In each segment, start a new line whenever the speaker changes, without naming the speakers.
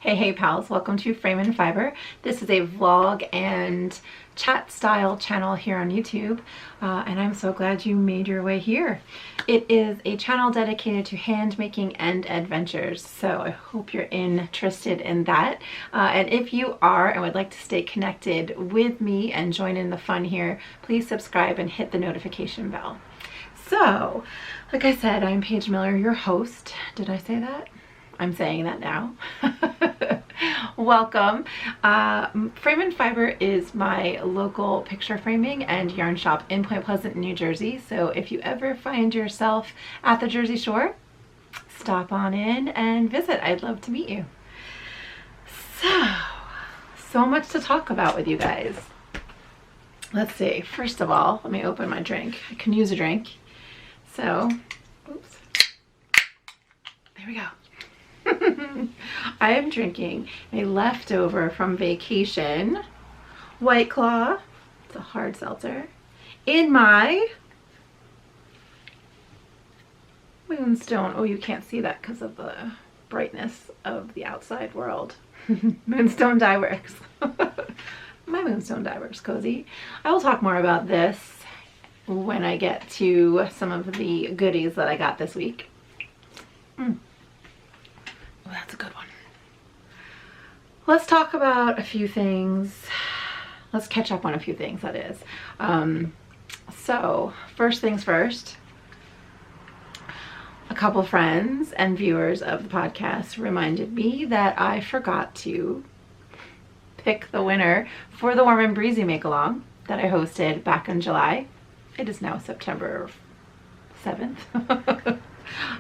Hey pals, welcome to Frame and Fiber. This is a vlog and chat style channel here on YouTube, and I'm so glad you made your way here. It is a channel dedicated to hand making and adventures, so I hope you're interested in that. And if you are and would like to stay connected with me and join in the fun here, please subscribe and hit the notification bell. So, like I said, I'm Paige Miller, your host. Did I say that? I'm saying that now. Welcome. Frame and Fiber is my local picture framing and yarn shop in Point Pleasant, New Jersey. So if you ever find yourself at the Jersey Shore, stop on in and visit. I'd love to meet you. So much to talk about with you guys. Let's see. First of all, let me open my drink. I can use a drink. So, oops. There we go. I am drinking a leftover from vacation White Claw. It's a hard seltzer in my Moonstone. Oh, you can't see that because of the brightness of the outside world. Moonstone Dye Works. My Moonstone Dye Works cozy. I will talk more about this when I get to some of the goodies that I got this week. Oh, that's a good one. Let's talk about a few things. Let's catch up on a few things, that is. So, first things first. A couple friends and viewers of the podcast reminded me that I forgot to pick the winner for the Warm and Breezy Make-Along that I hosted back in July. It is now September 7th.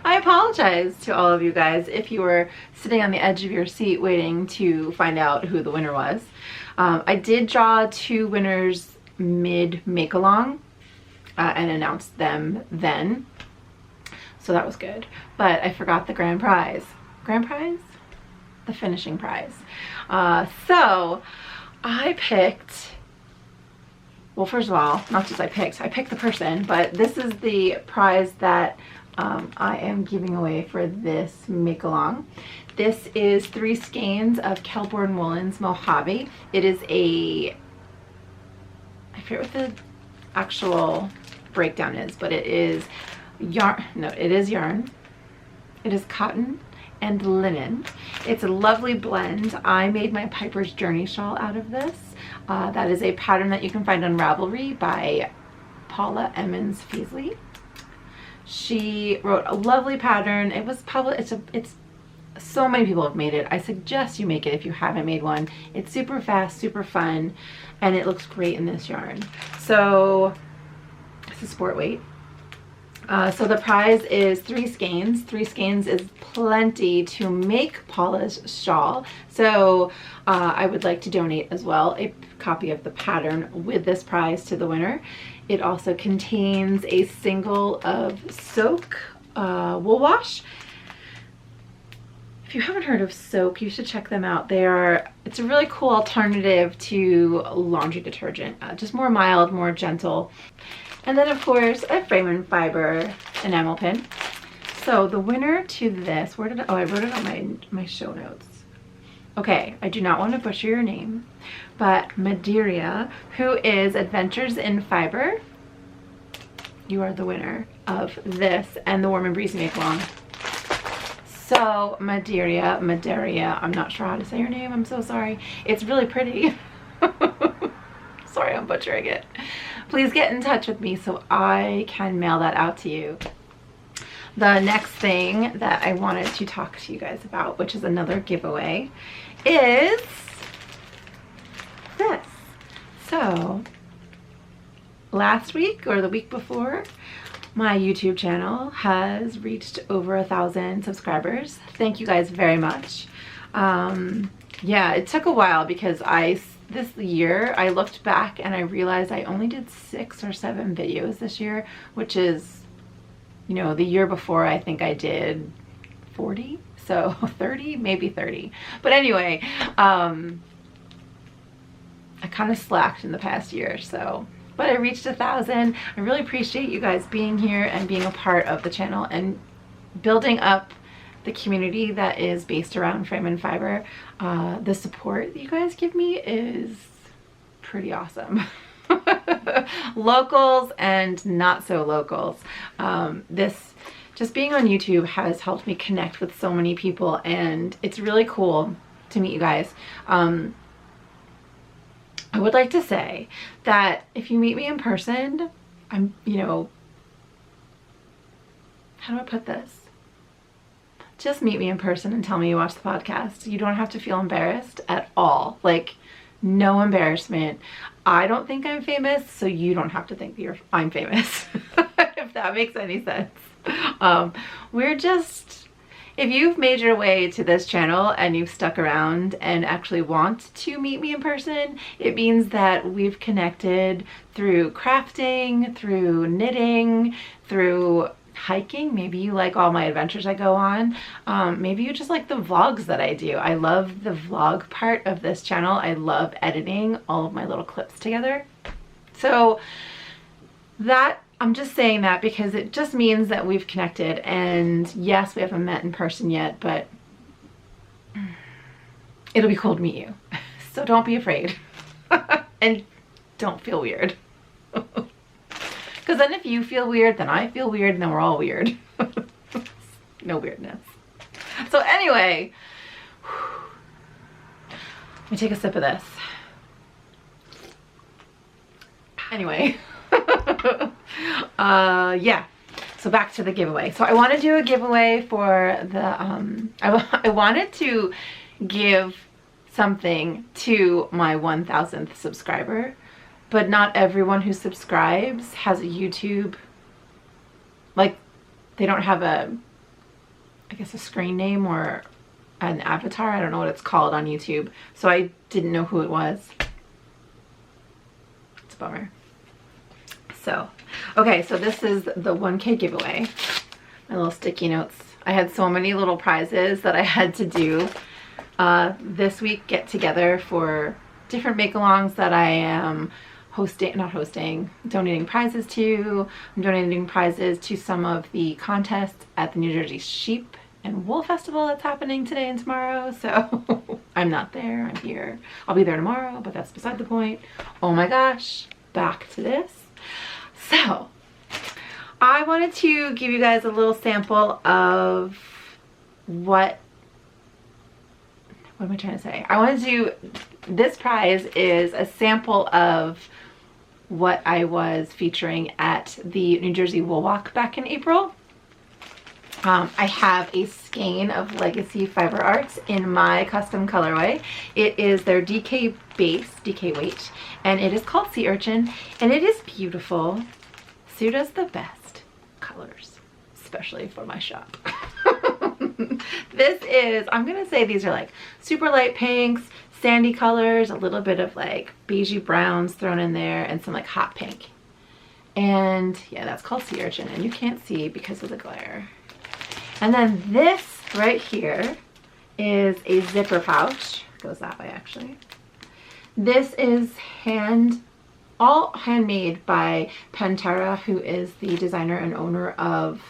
I apologize to all of you guys if you were sitting on the edge of your seat waiting to find out who the winner was. I did draw two winners mid-make-along and announced them then, so that was good. But I forgot the grand prize. Grand prize? The finishing prize. So I picked, well, first of all, not just I picked the person, but this is the prize that I am giving away for this make-along. This is 3 skeins of Kelborn Woolens Mojave. It is a, I forget what the actual breakdown is, but it is yarn, no, it is yarn, it is cotton and linen. It's a lovely blend. I made my Piper's Journey shawl out of this. That is a pattern that you can find on Ravelry by Paula Emmons Feasley. She wrote a lovely pattern. It was published, it's so many people have made it. I suggest you make it if you haven't made one. It's super fast, super fun, and it looks great in this yarn. So it's a sport weight. So the prize is 3 skeins. 3 skeins is plenty to make Paula's shawl. So I would like to donate as well a copy of the pattern with this prize to the winner. It also contains a single of Soak wool wash. If you haven't heard of Soak, you should check them out. It's a really cool alternative to laundry detergent. Just more mild, more gentle. And then of course a Frame and Fiber enamel pin. So the winner to this, where did I wrote it on my show notes. Okay, I do not want to butcher your name, but Madeira, who is Adventures in Fiber, you are the winner of this and the Warm and Breezy Make-Along. So Madeira, I'm not sure how to say your name, I'm so sorry. It's really pretty. Sorry, I'm butchering it. Please get in touch with me so I can mail that out to you. The next thing that I wanted to talk to you guys about, which is another giveaway, is this. So last week or the week before, my YouTube channel has reached over 1,000 subscribers. Thank you guys very much. Yeah, it took a while because this year I looked back and I realized I only did 6 or 7 videos this year, which is, you know, the year before I think I did 40, so 30, maybe 30. But anyway, I kind of slacked in the past year, so, but I reached 1,000. I really appreciate you guys being here and being a part of the channel and building up the community that is based around frame and fiber, the support that you guys give me is pretty awesome. Locals and not so locals. This just being on YouTube has helped me connect with so many people, and it's really cool to meet you guys. I would like to say that if you meet me in person, I'm, you know, how do I put this? Just meet me in person and tell me you watch the podcast. You don't have to feel embarrassed at all. Like, no embarrassment. I don't think I'm famous, so you don't have to think I'm famous. If that makes any sense. We're just, if you've made your way to this channel and you've stuck around and actually want to meet me in person, it means that we've connected through crafting, through knitting, through hiking. Maybe you like all my adventures I go on. Maybe you just like the vlogs that I do. I love the vlog part of this channel. I love editing all of my little clips together. So that, I'm just saying that because it just means that we've connected, and yes, we haven't met in person yet, but it'll be cool to meet you. So don't be afraid. And don't feel weird. Because then if you feel weird, then I feel weird, and then we're all weird. No weirdness. So anyway, let me take a sip of this. Anyway, yeah. So back to the giveaway. So I want to do a giveaway for the, I wanted to give something to my 1000th subscriber. But not everyone who subscribes has a YouTube, like, they don't have a, I guess, a screen name or an avatar. I don't know what it's called on YouTube. So I didn't know who it was. It's a bummer. So, okay, so this is the 1K giveaway. My little sticky notes. I had so many little prizes that I had to do this week, get together for different make-alongs that I am donating prizes to. I'm donating prizes to some of the contests at the New Jersey Sheep and Wool Festival that's happening today and tomorrow. So I'm not there, I'm here. I'll be there tomorrow, but that's beside the point. Oh my gosh, back to this. So I wanted to give you guys a little sample of what am I trying to say? I wanted to, this prize is a sample of what I was featuring at the New Jersey Wool Walk back in April. I have a skein of Legacy Fiber Arts in my custom colorway. It is their DK base, DK weight, and it is called Sea Urchin, and it is beautiful. Sue does the best colors, especially for my shop. This is, I'm gonna say these are like super light pinks, sandy colors, a little bit of like beigey browns thrown in there, and some like hot pink. And yeah, that's called Sea Urchin, and you can't see because of the glare. And then this right here is a zipper pouch. It goes that way actually. This is all handmade by Pantera, who is the designer and owner of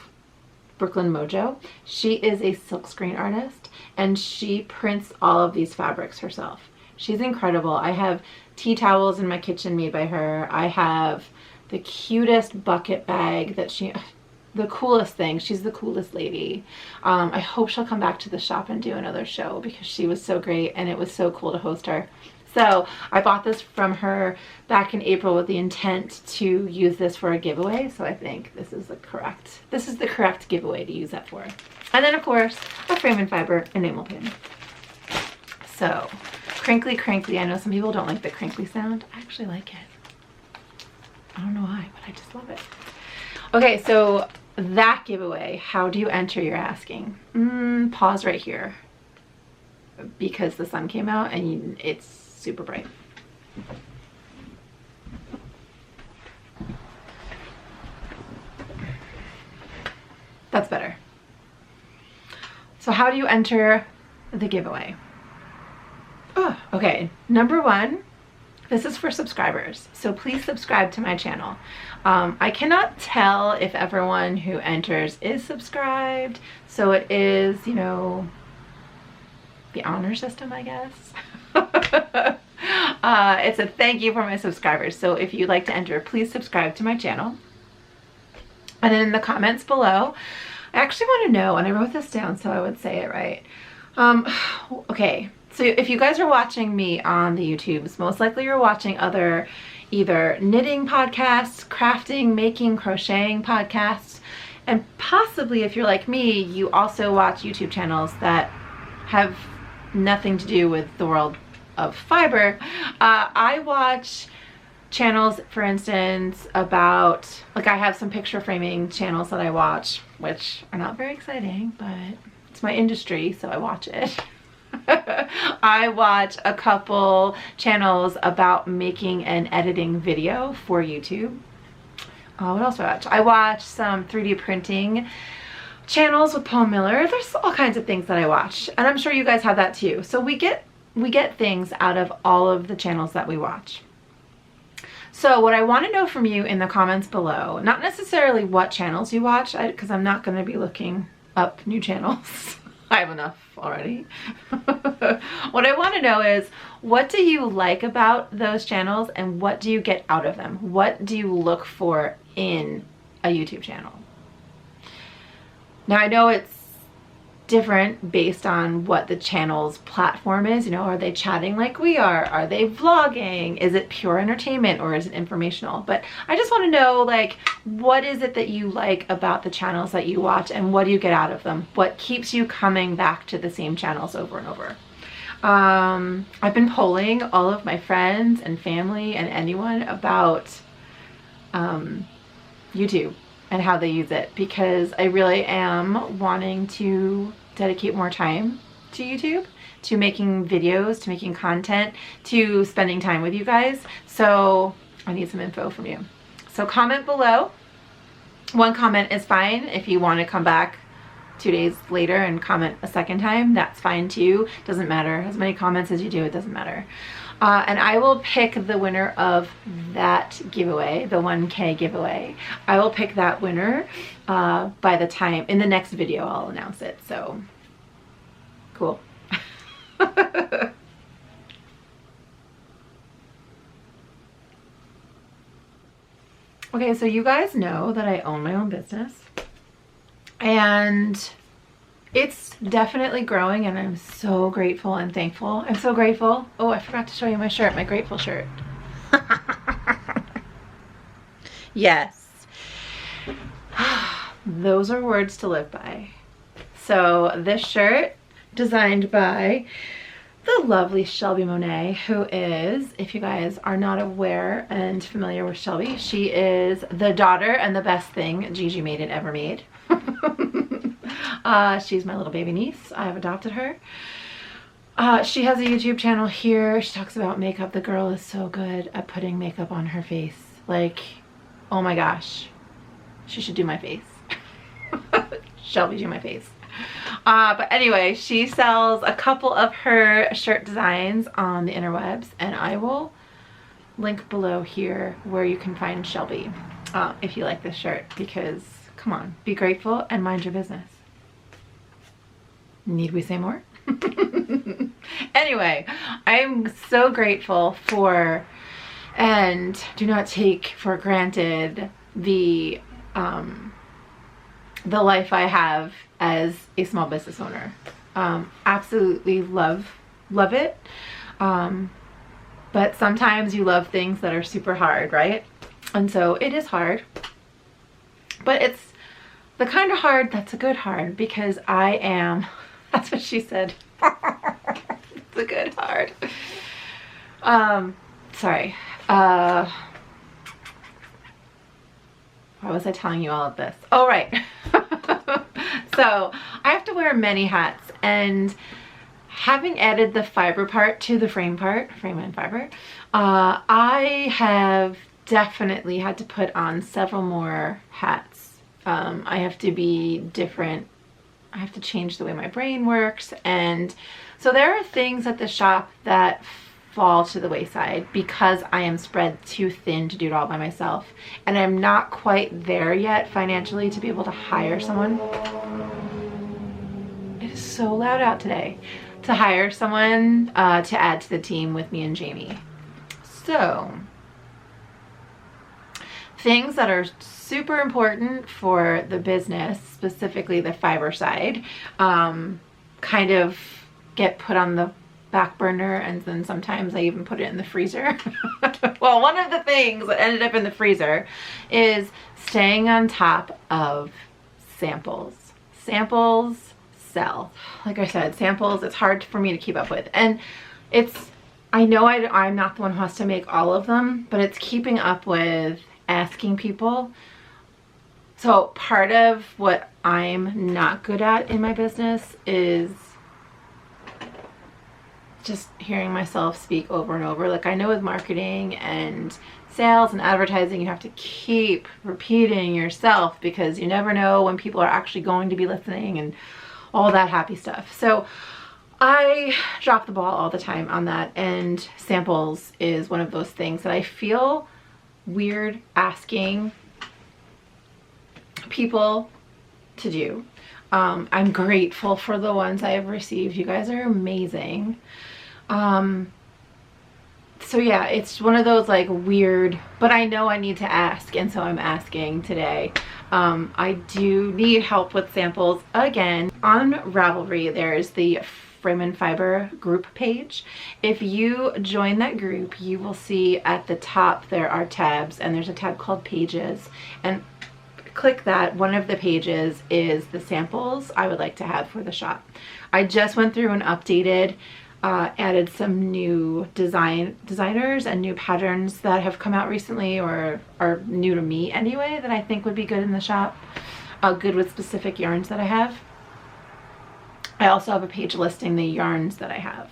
Brooklyn Mojo. She is a silkscreen artist, and she prints all of these fabrics herself. She's incredible. I have tea towels in my kitchen made by her. I have the cutest bucket bag that the coolest thing. She's the coolest lady. I hope she'll come back to the shop and do another show because she was so great and it was so cool to host her. So I bought this from her back in April with the intent to use this for a giveaway. So I think this is the correct giveaway to use that for. And then of course, a frame and fiber enamel pin. So crinkly, crinkly. I know some people don't like the crinkly sound. I actually like it. I don't know why, but I just love it. Okay, so that giveaway, how do you enter, you're asking? Pause right here because the sun came out and it's super bright. That's better. So how do you enter the giveaway? Oh, okay, number one, This is for subscribers, so please subscribe to my channel. I cannot tell if everyone who enters is subscribed, so it is, you know, the honor system, I guess. It's a thank you for my subscribers, so if you'd like to enter, please subscribe to my channel. And then in the comments below, I actually want to know, and I wrote this down so I would say it right. Okay, so if you guys are watching me on the YouTubes, most likely you're watching other either knitting podcasts, crafting, making, crocheting podcasts, and possibly if you're like me, you also watch YouTube channels that have nothing to do with the world of fiber. I watch channels, for instance, about, like, I have some picture framing channels that I watch, which are not very exciting, but it's my industry, so I watch it. I watch a couple channels about making and editing video for YouTube. What else do I watch? I watch some 3D printing channels with Paul Miller. There's all kinds of things that I watch, and I'm sure you guys have that too. So we get things out of all of the channels that we watch. So what I want to know from you in the comments below, not necessarily what channels you watch, because I'm not going to be looking up new channels. I have enough already. What I want to know is, what do you like about those channels and what do you get out of them? What do you look for in a YouTube channel? Now, I know it's different based on what the channel's platform is. You know, are they chatting like we are? Are they vlogging? Is it pure entertainment or is it informational? But I just want to know, like, what is it that you like about the channels that you watch and what do you get out of them? What keeps you coming back to the same channels over and over? I've been polling all of my friends and family and anyone about YouTube and how they use it, because I really am wanting to dedicate more time to YouTube, to making videos, to making content, to spending time with you guys. So I need some info from you. So comment below. One comment is fine. If you want to come back 2 days later and comment a second time, that's fine too. Doesn't matter. As many comments as you do, it doesn't matter. And I will pick the winner of that giveaway, the 1K giveaway. I will pick that winner by the time, in the next video, I'll announce it. So, cool. Okay, so you guys know that I own my own business. And it's definitely growing, and I'm so grateful and thankful. I'm so grateful. Oh, I forgot to show you my shirt, my grateful shirt. Yes. Those are words to live by. So this shirt, designed by the lovely Shelby Monet, who is, if you guys are not aware and familiar with Shelby, she is the daughter and the best thing Gigi Made It ever made. She's my little baby niece. I have adopted her. She has a YouTube channel here. She talks about makeup. The girl is so good at putting makeup on her face. Like, oh my gosh. She should do my face. Shelby, do my face. But anyway, she sells a couple of her shirt designs on the interwebs, and I will link below here where you can find Shelby if you like this shirt, because come on, be grateful and mind your business. Need we say more? Anyway, I'm so grateful for, and do not take for granted, the life I have as a small business owner. Absolutely love it. But sometimes you love things that are super hard, right? And so it is hard, but it's the kind of hard that's a good hard, because I am, that's what she said. It's a good hard. Sorry. Why was I telling you all of this? Oh, right. So I have to wear many hats, and having added the fiber part to the frame part, frame and fiber, I have definitely had to put on several more hats. I have to be different. I have to change the way my brain works. And so there are things at the shop that fall to the wayside because I am spread too thin to do it all by myself. And I'm not quite there yet financially to be able to hire someone. It is so loud out today. To hire someone to add to the team with me and Jamie. So, things that are super important for the business, specifically the fiber side, kind of get put on the back burner, and then sometimes I even put it in the freezer. Well, one of the things that ended up in the freezer is staying on top of samples. Samples sell. Like I said, samples, it's hard for me to keep up with. And I know I'm not the one who has to make all of them, but it's keeping up with asking people. So part of what I'm not good at in my business is just hearing myself speak over and over. Like I know with marketing and sales and advertising, you have to keep repeating yourself because you never know when people are actually going to be listening and all that happy stuff. So I drop the ball all the time on that, and samples is one of those things that I feel weird asking people to do. I'm grateful for the ones I have received. You guys are amazing. So yeah, it's one of those like weird, but I know I need to ask, and so I'm asking today. I do need help with samples again. On Ravelry, there's the Frame and Fiber group page. If you join that group, you will see at the top there are tabs, and there's a tab called Pages, and click that. One of the pages is the samples I would like to have for the shop. I just went through and updated, added some new designers and new patterns that have come out recently or are new to me anyway that I think would be good in the shop, good with specific yarns that I have. I also have a page listing the yarns that I have.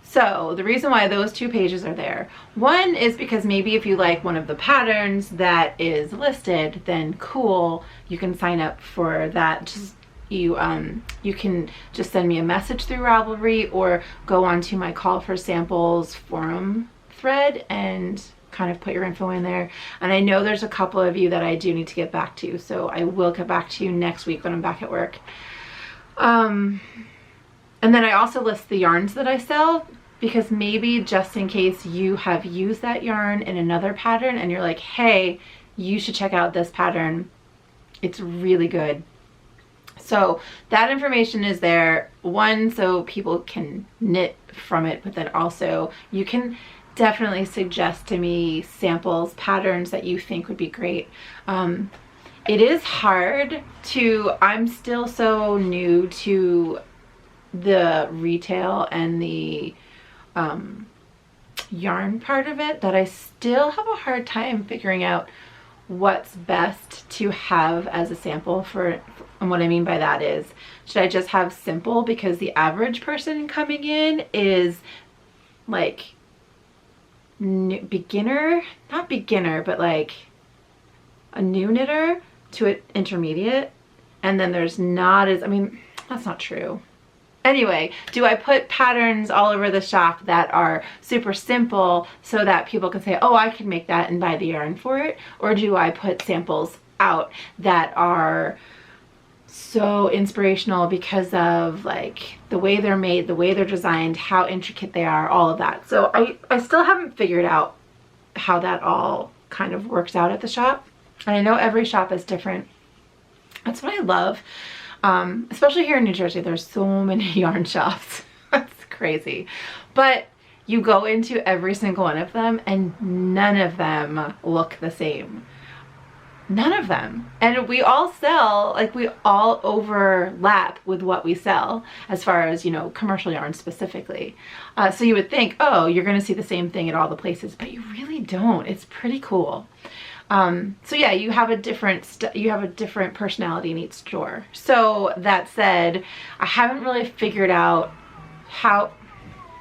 So the reason why those two pages are there, one is because maybe if you like one of the patterns that is listed, then cool, you can sign up for that. Just you can just send me a message through Ravelry or go onto my Call for Samples forum thread and kind of put your info in there. And I know there's a couple of you that I do need to get back to, so I will get back to you next week when I'm back at work. And then I also list the yarns that I sell, because maybe just in case you have used that yarn in another pattern and you're like, hey, you should check out this pattern. It's really good. So that information is there, one, so people can knit from it, but then also you can definitely suggest to me samples, patterns that you think would be great. It is hard I'm still so new to the retail and the yarn part of it that I still have a hard time figuring out what's best to have as a sample for, and what I mean by that is, should I just have simple because the average person coming in is like beginner, not beginner, but like a new knitter to an intermediate, and then there's not as, I mean, that's not true. Anyway, do I put patterns all over the shop that are super simple so that people can say, oh, I can make that and buy the yarn for it? Or do I put samples out that are so inspirational because of like the way they're made, the way they're designed, how intricate they are, all of that? So I still haven't figured out how that all kind of works out at the shop. And I know every shop is different. That's what I love. Especially here in New Jersey, there's so many yarn shops. That's crazy. But you go into every single one of them and none of them look the same. None of them. And we all sell, like we all overlap with what we sell as far as, you know, commercial yarn specifically. So you would think, oh, you're going to see the same thing at all the places, but you really don't. It's pretty cool. So yeah, you have a different personality in each store. So that said, I haven't really figured out how, oh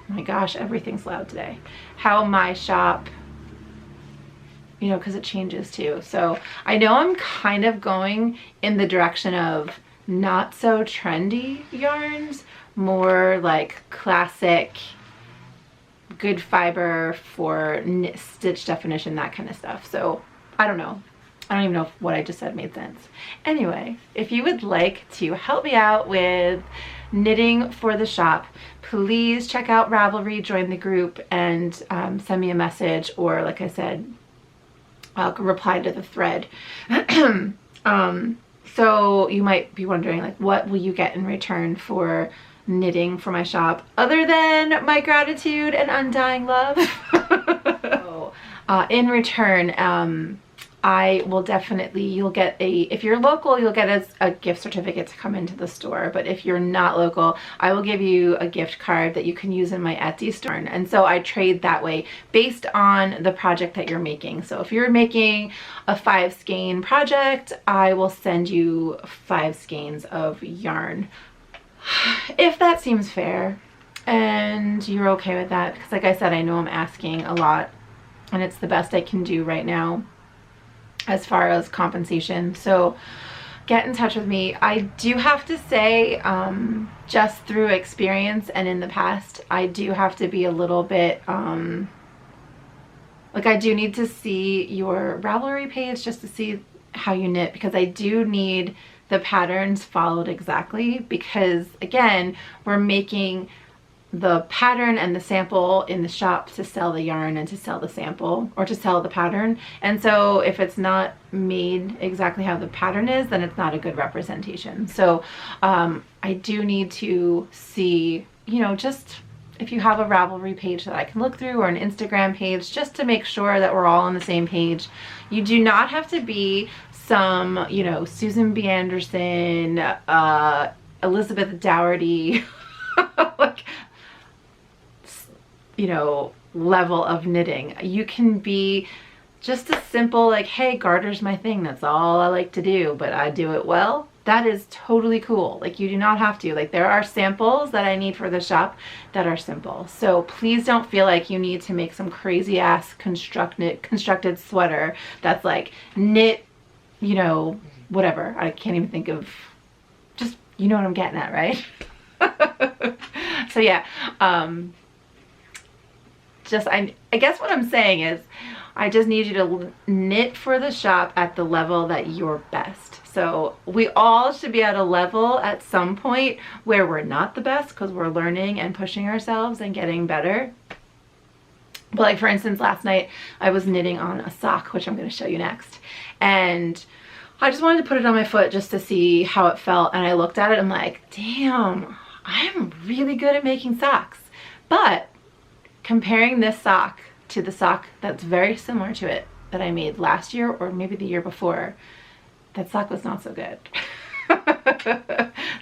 my gosh, everything's loud today, how my shop, you know, because it changes too. So I know I'm kind of going in the direction of not so trendy yarns, more like classic, good fiber for stitch definition, that kind of stuff. So I don't know. I don't even know if what I just said made sense. Anyway, if you would like to help me out with knitting for the shop, please check out Ravelry, join the group, and send me a message, or like I said, I'll reply to the thread. So you might be wondering, like, what will you get in return for knitting for my shop other than my gratitude and undying love? So, in return, I will definitely, you'll get if you're local, you'll get a gift certificate to come into the store. But if you're not local, I will give you a gift card that you can use in my Etsy store. And so I trade that way based on the project that you're making. So if you're making a 5 skein project, I will send you 5 skeins of yarn. If that seems fair and you're okay with that, because like I said, I know I'm asking a lot and it's the best I can do right now as far as compensation. So get in touch with me. I do have to say, just through experience and in the past, I do have to be a little bit, like I do need to see your Ravelry page just to see how you knit, because I do need the patterns followed exactly, because again, we're making the pattern and the sample in the shop to sell the yarn and to sell the sample, or to sell the pattern. And so if it's not made exactly how the pattern is, then it's not a good representation. So I do need to see, you know, just if you have a Ravelry page that I can look through, or an Instagram page, just to make sure that we're all on the same page. You do not have to be some, you know, Susan B. Anderson, Elizabeth Dougherty, like, you know, level of knitting. You can be just a simple, like, hey, garter's my thing, that's all I like to do, but I do it well. That is totally cool. Like, you do not have to. Like, there are samples that I need for the shop that are simple. So please don't feel like you need to make some crazy ass constructed sweater that's like knit, you know, whatever. I can't even think of, just, you know what I'm getting at, right? So yeah, I guess what I'm saying is I just need you to knit for the shop at the level that you're best. So we all should be at a level at some point where we're not the best, because we're learning and pushing ourselves and getting better. But like, for instance, last night I was knitting on a sock, which I'm going to show you next. And I just wanted to put it on my foot just to see how it felt. And I looked at it, I'm like, damn, I'm really good at making socks. But comparing this sock to the sock that's very similar to it that I made last year, or maybe the year before, that sock was not so good.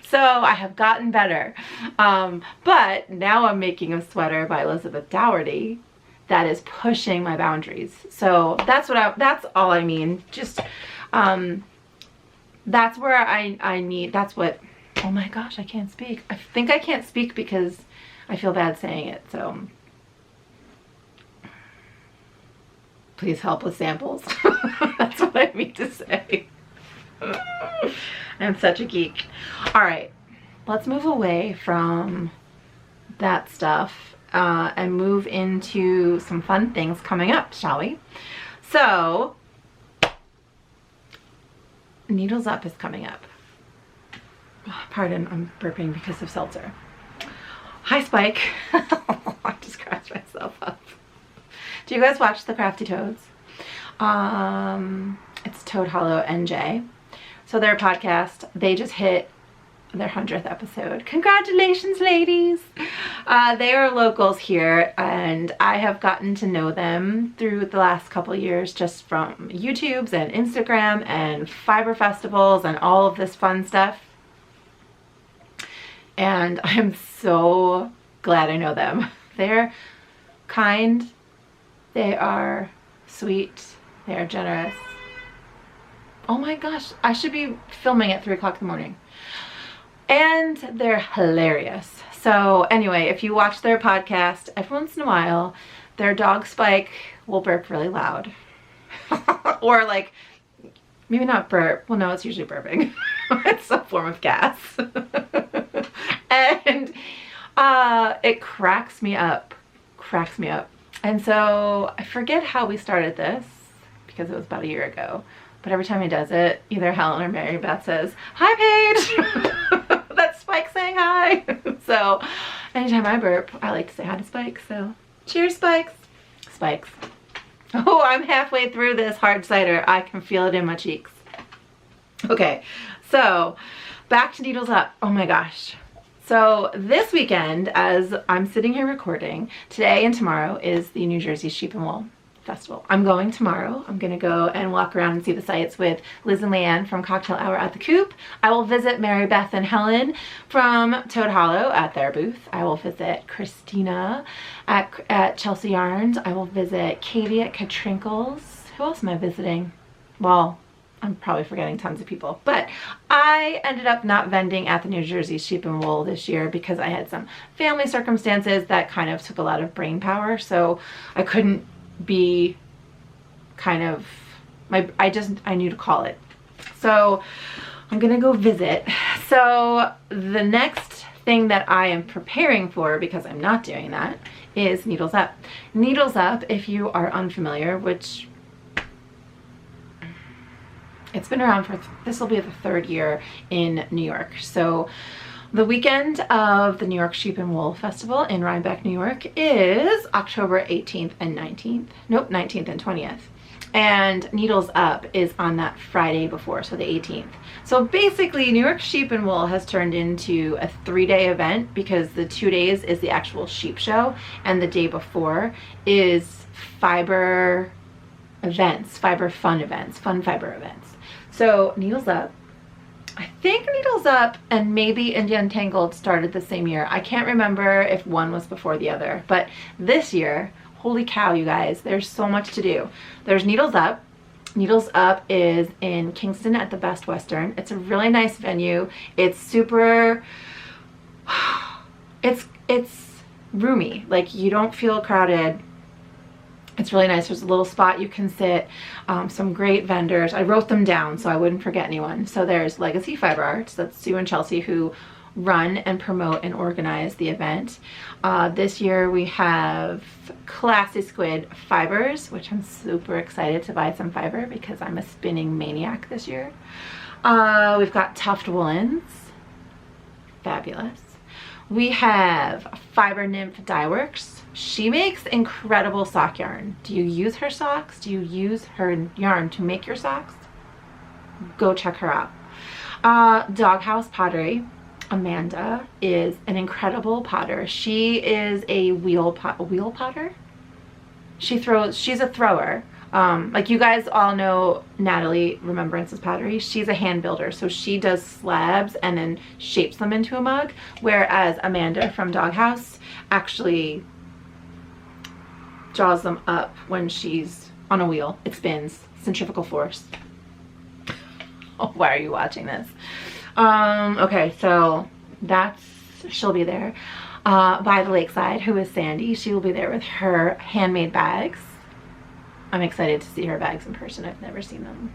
So I have gotten better. But now I'm making a sweater by Elizabeth Dougherty that is pushing my boundaries. So that's all I mean. Just, that's where I need, that's what, oh my gosh, I can't speak. I think I can't speak because I feel bad saying it. So please help with samples. That's what I mean to say. I'm such a geek. All right, let's move away from that stuff and move into some fun things coming up, shall we? So, Needles Up is coming up. Pardon, I'm burping because of seltzer. Hi, Spike. I just scratched myself up. Do you guys watch The Crafty Toads? It's Toad Hollow NJ. So their podcast, they just hit their 100th episode. Congratulations, ladies. They are locals here, and I have gotten to know them through the last couple years just from YouTubes and Instagram and fiber festivals and all of this fun stuff. And I'm so glad I know them. They're kind, they are sweet, they are generous. Oh my gosh, I should be filming at 3 o'clock in the morning. And they're hilarious. So anyway, if you watch their podcast, every once in a while, their dog Spike will burp really loud. Or like, maybe not burp. Well, no, it's usually burping. It's some form of gas. And it cracks me up cracks me up. And so I forget how we started this because it was about a year ago. But every time he does it, either Helen or Mary Beth says, "Hi, Paige." That's Spike saying hi. So anytime I burp, I like to say hi to Spike. So cheers, Spikes. Spikes. Oh, I'm halfway through this hard cider. I can feel it in my cheeks. Okay, so back to Needles Up. Oh my gosh. So this weekend, as I'm sitting here recording, today and tomorrow is the New Jersey Sheep and Wool Festival. I'm going tomorrow. I'm going to go and walk around and see the sights with Liz and Leanne from Cocktail Hour at the Coop. I will visit Mary Beth and Helen from Toad Hollow at their booth. I will visit Christina at Chelsea Yarns. I will visit Katie at Katrinkles. Who else am I visiting? Well, I'm probably forgetting tons of people, but I ended up not vending at the New Jersey Sheep and Wool this year because I had some family circumstances that kind of took a lot of brain power, so I couldn't be kind of I knew to call it. So I'm gonna go visit. So the next thing that I am preparing for, because I'm not doing that, is Needles Up. Needles Up, if you are unfamiliar, which it's been around for, this will be the third year in New York. So the weekend of the New York Sheep and Wool Festival in Rhinebeck, New York is October 18th and 19th. Nope, 19th and 20th. And Needles Up is on that Friday before, so the 18th. So basically, New York Sheep and Wool has turned into a 3-day event because the 2 days is the actual sheep show and the day before is fiber events, fun fiber events. So Needles Up, I think Needles Up and maybe India Untangled started the same year. I can't remember if one was before the other, but this year, holy cow, you guys, there's so much to do. There's Needles Up. Needles Up is in Kingston at the Best Western. It's a really nice venue. It's super, it's roomy. Like, you don't feel crowded. It's really nice. There's a little spot you can sit, some great vendors. I wrote them down so I wouldn't forget anyone. So there's Legacy Fiber Arts. That's Sue and Chelsea who run and promote and organize the event. This year we have Classy Squid Fibers, which I'm super excited to buy some fiber because I'm a spinning maniac this year. We've got Tuft Woolens. Fabulous. We have Fiber Nymph Dye Works. She makes incredible sock yarn. Do you use her socks? Do you use her yarn to make your socks? Go check her out. Doghouse Pottery. Amanda is an incredible potter. She is a wheel potter. She's a thrower. Like you guys all know Natalie Remembrance's Pottery. She's a hand builder, so she does slabs and then shapes them into a mug, whereas Amanda from Doghouse actually draws them up when she's on a wheel. It spins, centrifugal force. Oh, why are you watching this? Okay, so she'll be there. By the Lakeside, who is Sandy, she will be there with her handmade bags. I'm excited to see her bags in person. I've never seen them.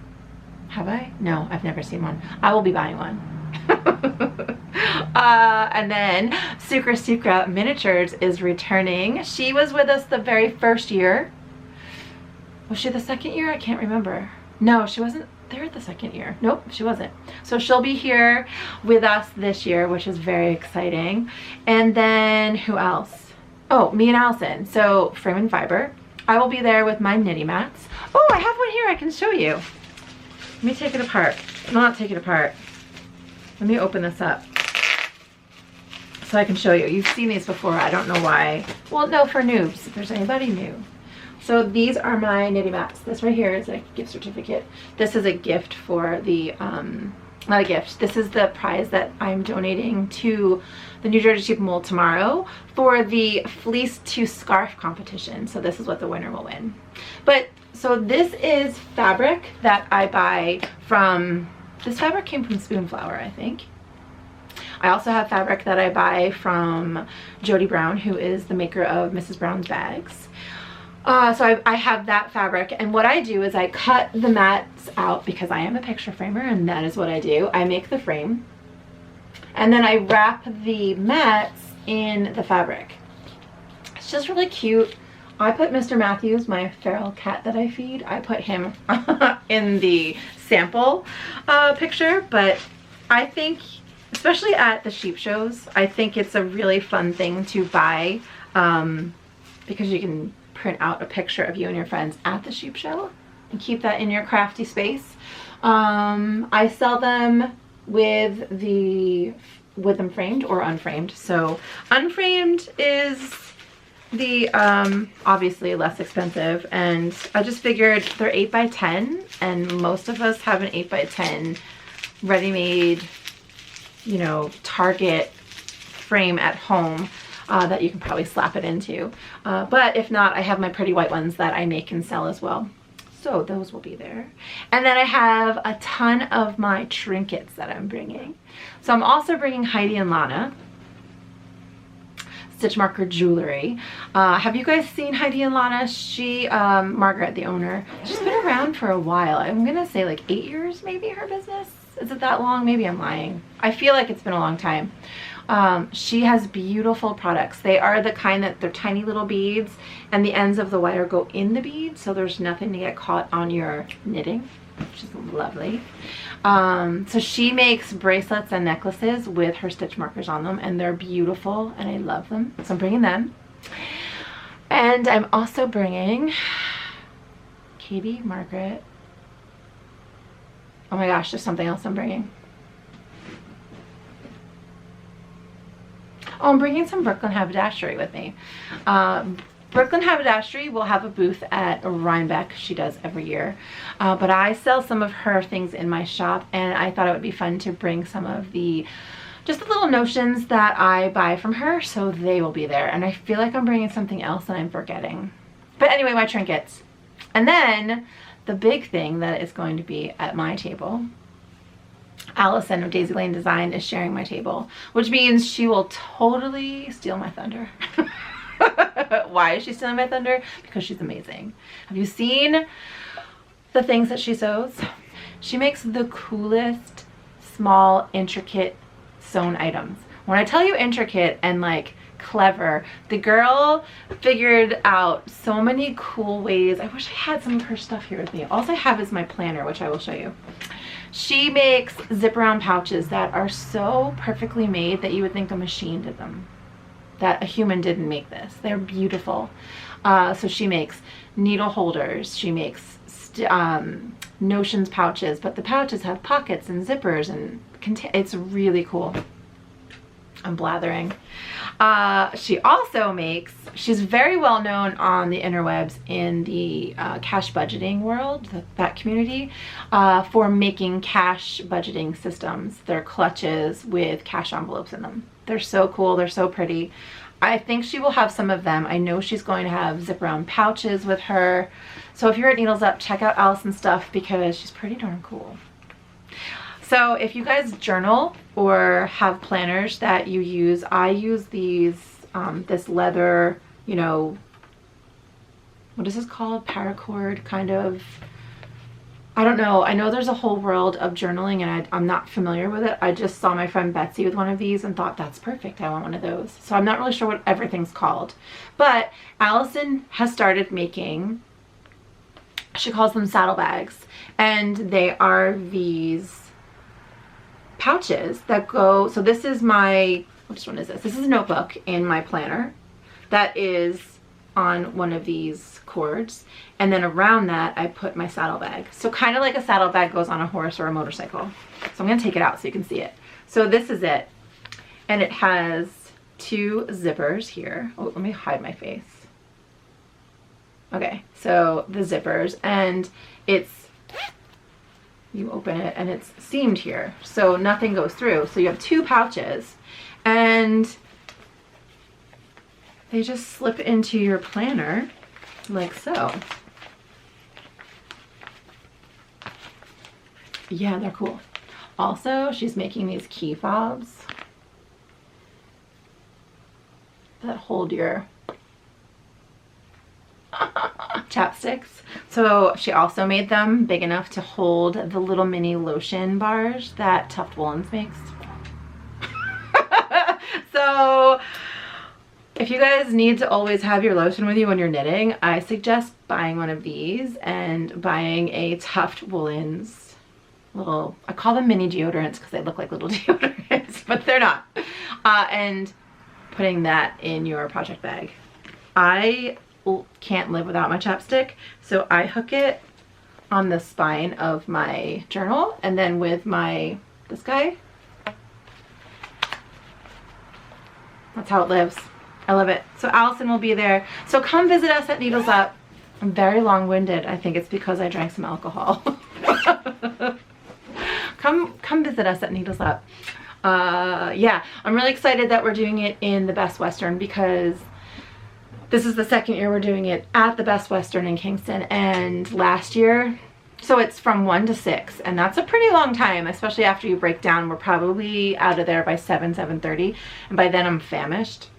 Have I? No, I've never seen one. I will be buying one. And then Sucra Miniatures is returning. She was with us the very first year. Was she the second year? I can't remember. No, she wasn't there the second year. Nope, she wasn't. So she'll be here with us this year, which is very exciting. And then who else? Oh, me and Allison. So Frame and Fiber. I will be there with my knitty mats. Oh, I have one here I can show you. Let me take it apart. No, not take it apart. Let me open this up so I can show you. You've seen these before. I don't know why. Well, no, for noobs, if there's anybody new. So these are my knitty mats. This right here is a gift certificate. This is a gift for the, not a gift. This is the prize that I'm donating to the New Jersey Sheep and Wool tomorrow for the fleece to scarf competition. So this is what the winner will win. But so this is fabric that I buy from, this fabric came from Spoonflower, I think. I also have fabric that I buy from Jody Brown, who is the maker of Mrs. Brown's bags. So I have that fabric, and what I do is I cut the mats out because I am a picture framer, and that is what I do. I make the frame, and then I wrap the mats in the fabric. It's just really cute. I put Mr. Matthews, my feral cat that I feed, I put him in the sample picture, but I think, especially at the sheep shows, I think it's a really fun thing to buy because you can print out a picture of you and your friends at the sheep show and keep that in your crafty space. I sell them with them framed or unframed. So unframed is the obviously less expensive, and I just figured they're 8x10, and most of us have an 8x10 ready-made, you know, Target frame at home that you can probably slap it into. But if not, I have my pretty white ones that I make and sell as well. So those will be there. And then I have a ton of my trinkets that I'm bringing. So I'm also bringing Heidi and Lana stitch marker jewelry. Have you guys seen Heidi and Lana? She, Margaret, the owner, she's been around for a while. I'm gonna say like 8 years, maybe, her business. Is it that long? Maybe I'm lying. I feel like it's been a long time. She has beautiful products. They are the kind that they're tiny little beads, and the ends of the wire go in the bead, so there's nothing to get caught on your knitting, which is lovely. So she makes bracelets and necklaces with her stitch markers on them, and they're beautiful, and I love them. So I'm bringing them. And I'm also bringing Katie, Margaret. Oh my gosh, there's something else I'm bringing. Oh, I'm bringing some Brooklyn Haberdashery with me. Brooklyn Haberdashery will have a booth at Rhinebeck. She does every year. But I sell some of her things in my shop, and I thought it would be fun to bring some of just the little notions that I buy from her, so they will be there. And I feel like I'm bringing something else and I'm forgetting. But anyway, my trinkets. And then the big thing that is going to be at my table, Allison of Daisy Lane Design is sharing my table, which means she will totally steal my thunder. Why is she stealing my thunder? Because she's amazing. Have you seen the things that she sews? She makes the coolest, small, intricate sewn items. When I tell you intricate and like clever, the girl figured out so many cool ways. I wish I had some of her stuff here with me. All I have is my planner, which I will show you. She makes zip around pouches that are so perfectly made that you would think a machine did them, that a human didn't make this. They're beautiful. So she makes needle holders. She makes notions pouches, but the pouches have pockets and zippers, and it's really cool. I'm blathering. She also makes, she's very well known on the interwebs in the cash budgeting world, that community, for making cash budgeting systems. They're clutches with cash envelopes in them. They're so cool. They're so pretty. I think she will have some of them. I know she's going to have zip around pouches with her. So if you're at Needles Up, check out Allison's stuff because she's pretty darn cool. So if you guys journal or have planners that you use, I use these, this leather, you know, what is this called? Paracord kind of, I don't know. I know there's a whole world of journaling and I'm not familiar with it. I just saw my friend Betsy with one of these and thought that's perfect. I want one of those. So I'm not really sure what everything's called, but Allison has started making, she calls them saddlebags, and they are these pouches that go, so this is my, which one is this? This is a notebook in my planner that is on one of these cords, and then around that I put my saddlebag. So kind of like a saddlebag goes on a horse or a motorcycle. So I'm gonna take it out so you can see it. So this is it, and it has two zippers here. Oh, let me hide my face. Okay, so the zippers, and it's, you open it and it's seamed here, so nothing goes through. So you have two pouches, and they just slip into your planner like so. Yeah, they're cool. Also, she's making these key fobs that hold your chapsticks. So she also made them big enough to hold the little mini lotion bars that Tuft Woolens makes. So If you guys need to always have your lotion with you when you're knitting, I suggest buying one of these and buying a Tuft Woolens little, I call them mini deodorants because they look like little deodorants, but they're not. And putting that in your project bag. I can't live without my chapstick, so I hook it on the spine of my journal, and then with this guy, that's how it lives. I love it. So Allison will be there. So come visit us at Needles Up. I'm very long-winded. I think it's because I drank some alcohol. Come visit us at Needles Up. Yeah, I'm really excited that we're doing it in the Best Western because this is the second year we're doing it at the Best Western in Kingston, and last year, so it's from 1 to 6, and that's a pretty long time, especially after you break down. We're probably out of there by 7:30, and by then I'm famished.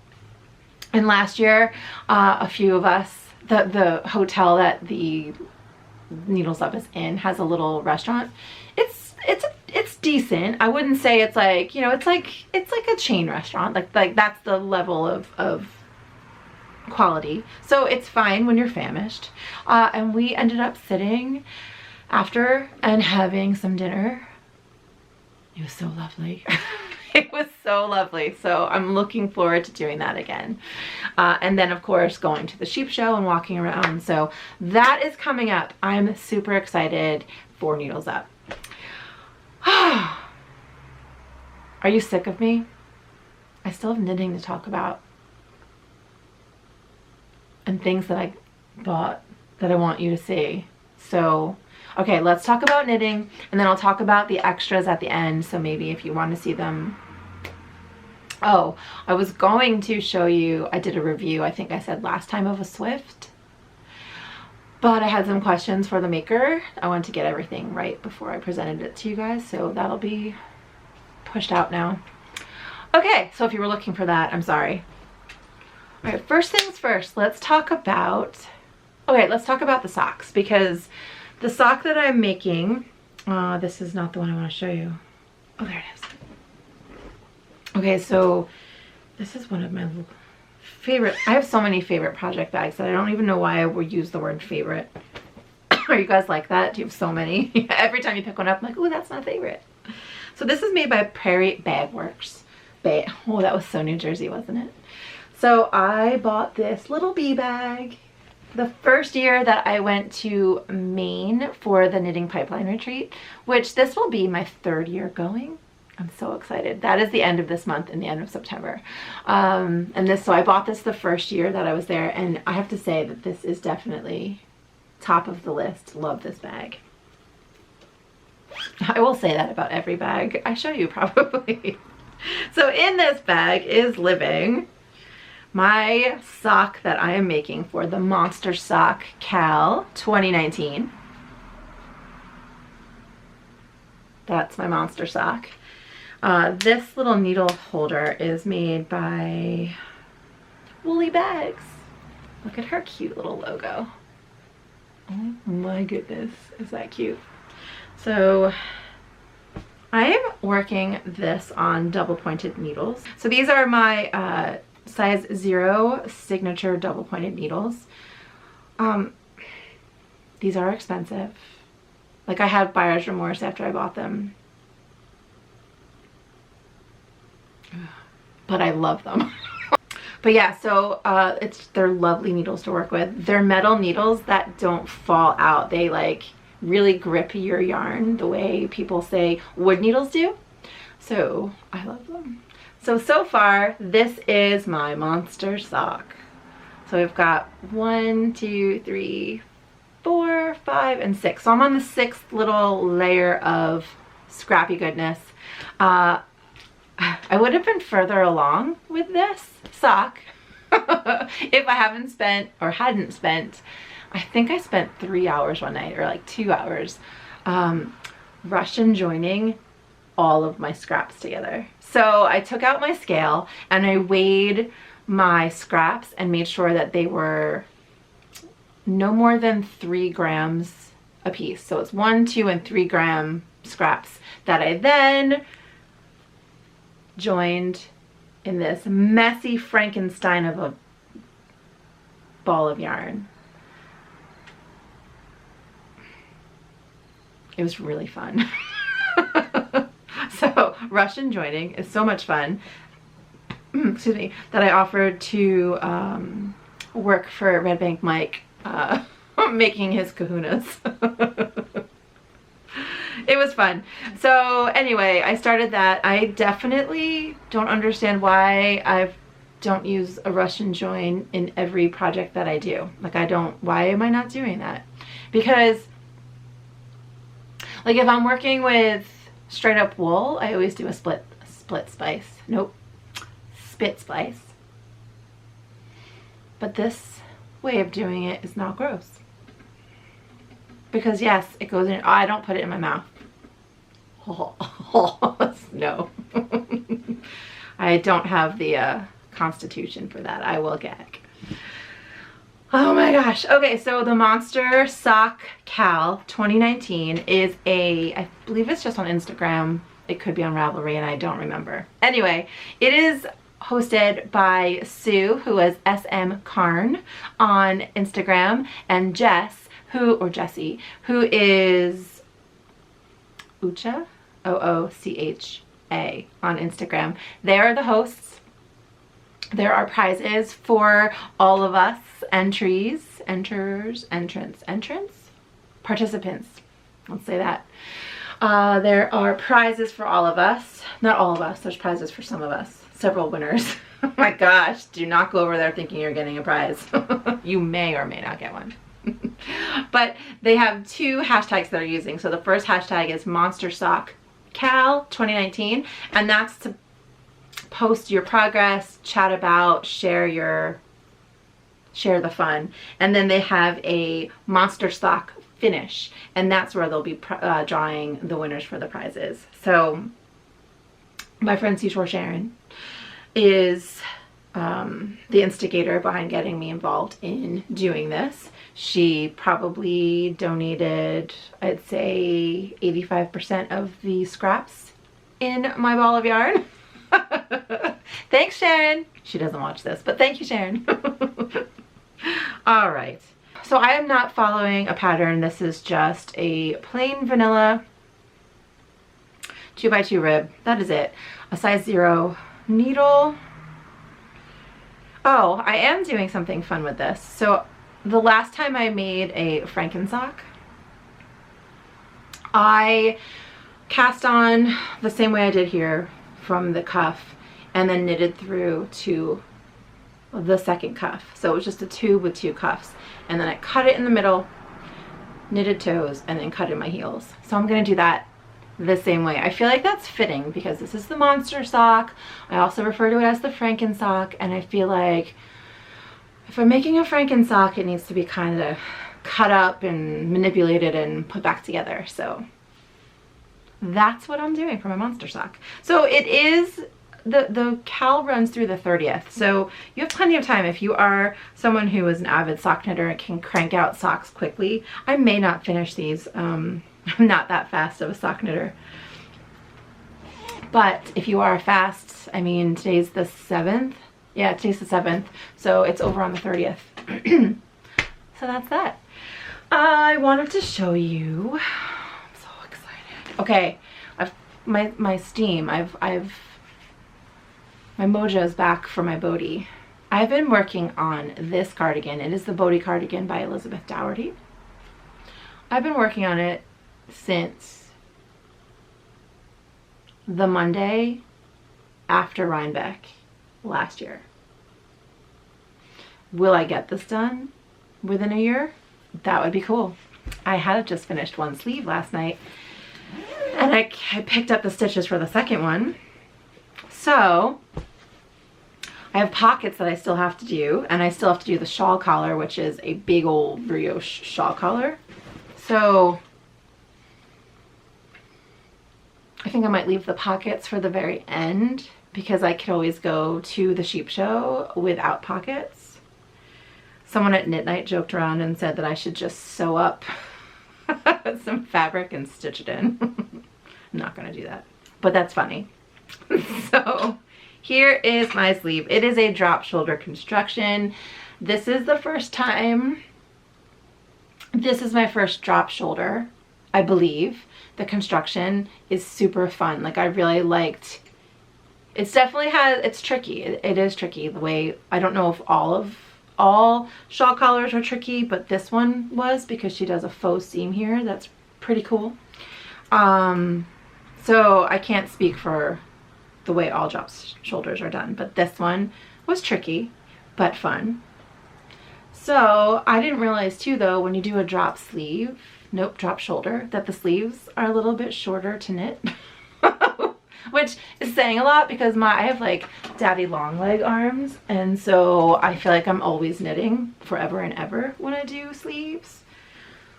And last year, a few of us, the hotel that the Needles Up is in has a little restaurant. It's decent. I wouldn't say it's like, you know, it's like a chain restaurant. Like that's the level of quality. So it's fine when you're famished. And we ended up sitting after and having some dinner. It was so lovely. It was so lovely. So I'm looking forward to doing that again. And then of course going to the sheep show and walking around. So that is coming up. I'm super excited for Needles Up. Are you sick of me? I still have knitting to talk about. And things that I bought that I want you to see. So, okay, let's talk about knitting, and then I'll talk about the extras at the end, so maybe if you want to see them. Oh, I was going to show you, I did a review, I think I said last time, of a Swift, but I had some questions for the maker. I wanted to get everything right before I presented it to you guys, so that'll be pushed out now. Okay, so if you were looking for that, I'm sorry. All right, first things first, let's talk about the socks, because the sock that I'm making, this is not the one I want to show you. Oh, there it is. Okay, so this is one of my favorite, I have so many favorite project bags that I don't even know why I would use the word favorite. Are you guys like that? Do you have so many? Every time you pick one up, I'm like, oh, that's my favorite. So this is made by Prairie Bag Works. Oh, that was so New Jersey, wasn't it? So I bought this little bee bag the first year that I went to Maine for the Knitting Pipeline Retreat, which this will be my 3rd year going. I'm so excited. That is the end of this month and the end of September. So I bought this the first year that I was there, and I have to say that this is definitely top of the list. Love this bag. I will say that about every bag I show you probably. So in this bag is living my sock that I am making for the Monster Sock Cal 2019. That's my monster sock. This little needle holder is made by Woolly Bags. Look at her cute little logo. Oh my goodness, is that cute? So I am working this on double pointed needles. So these are my size 0 signature double pointed needles. These are expensive. Like, I had buyer's remorse after I bought them. But I love them. But yeah, so they're lovely needles to work with. They're metal needles that don't fall out. They like really grip your yarn the way people say wood needles do. So I love them. So far, this is my monster sock. So we've got 1, 2, 3, 4, 5, and 6. So I'm on the 6th little layer of scrappy goodness. I would have been further along with this sock if I hadn't spent, I think I spent 3 hours one night, or like 2 hours, Russian joining all of my scraps together. So I took out my scale and I weighed my scraps and made sure that they were no more than 3 grams a piece. So it's 1, 2, and 3 gram scraps that I then joined in this messy Frankenstein of a ball of yarn. It was really fun. So Russian joining is so much fun, excuse me, that I offered to work for Red Bank Mike making his kahunas. It was fun. So anyway, I started that. I definitely don't understand why I don't use a Russian join in every project that I do. Like why am I not doing that? Because like if I'm working with straight up wool, I always do a split splice. Nope, spit splice. But this way of doing it is not gross. Because yes, it goes in, I don't put it in my mouth. No. I don't have the constitution for that. I will gag. Oh my gosh. Okay, so the Monster Sock Cal 2019 is I believe it's just on Instagram. It could be on Ravelry and I don't remember. Anyway, it is hosted by Sue, who is SM Karn on Instagram, and Jessie, who is Ucha, Oocha on Instagram. They are the hosts. There are prizes for all of us participants. Let's say that. There are prizes for all of us. Not all of us, there's prizes for some of us. Several winners. Oh my gosh, do not go over there thinking you're getting a prize. You may or may not get one. But they have 2 hashtags they're using. So the first hashtag is Monster Sock Cal 2019, and that's to post your progress, chat about, share the fun. And then they have a Monster Sock Finish, and that's where they'll be drawing the winners for the prizes. So my friend Seashore Sharon is the instigator behind getting me involved in doing this. She probably donated, I'd say 85% of the scraps in my ball of yarn. Thanks, Sharon. She doesn't watch this, but thank you, Sharon. All right. So I am not following a pattern. This is just a plain vanilla 2x2 rib. That is it. A size 0 needle. Oh, I am doing something fun with this. So the last time I made a Frankensock, I cast on the same way I did here from the cuff and then knitted through to the second cuff. So it was just a tube with 2 cuffs, and then I cut it in the middle, knitted toes, and then cut in my heels. So I'm gonna do that the same way. I feel like that's fitting because this is the Monster Sock. I also refer to it as the Frankensock, and I feel like if I'm making a Frankensock, it needs to be kind of cut up and manipulated and put back together. So that's what I'm doing for my Monster Sock. So it is, the cal runs through the 30th. So you have plenty of time if you are someone who is an avid sock knitter and can crank out socks quickly. I may not finish these. I'm not that fast of a sock knitter. But if you are fast, I mean, today's the 7th. Yeah, today's the 7th. So it's over on the 30th. So that's that. I wanted to show you. I'm so excited. Okay, my steam. My mojo's back for my Bodhi. I've been working on this cardigan. It is the Bodhi Cardigan by Elizabeth Dougherty. I've been working on it since the Monday after Rhinebeck last year. Will I get this done within a year? That would be cool. I had just finished one sleeve last night, and I picked up the stitches for the second one. So I have pockets that I still have to do, and I still have to do the shawl collar, which is a big old brioche shawl collar. So I think I might leave the pockets for the very end because I could always go to the sheep show without pockets. Someone at Knit Night joked around and said that I should just sew up some fabric and stitch it in. I'm not gonna do that, but that's funny. So here is my sleeve. It is a drop shoulder construction. This is the first time. This is my first drop shoulder, I believe. The construction is super fun. Like, I really liked, it's definitely it's tricky. It is tricky the way, I don't know if all shawl collars are tricky, but this one was, because she does a faux seam here. That's pretty cool. So I can't speak for the way all drop shoulders are done, but this one was tricky, but fun. So I didn't realize too, though, when you do a drop sleeve, drop shoulder, that the sleeves are a little bit shorter to knit, which is saying a lot, because I have like daddy long leg arms, and so I feel like I'm always knitting forever and ever when I do sleeves.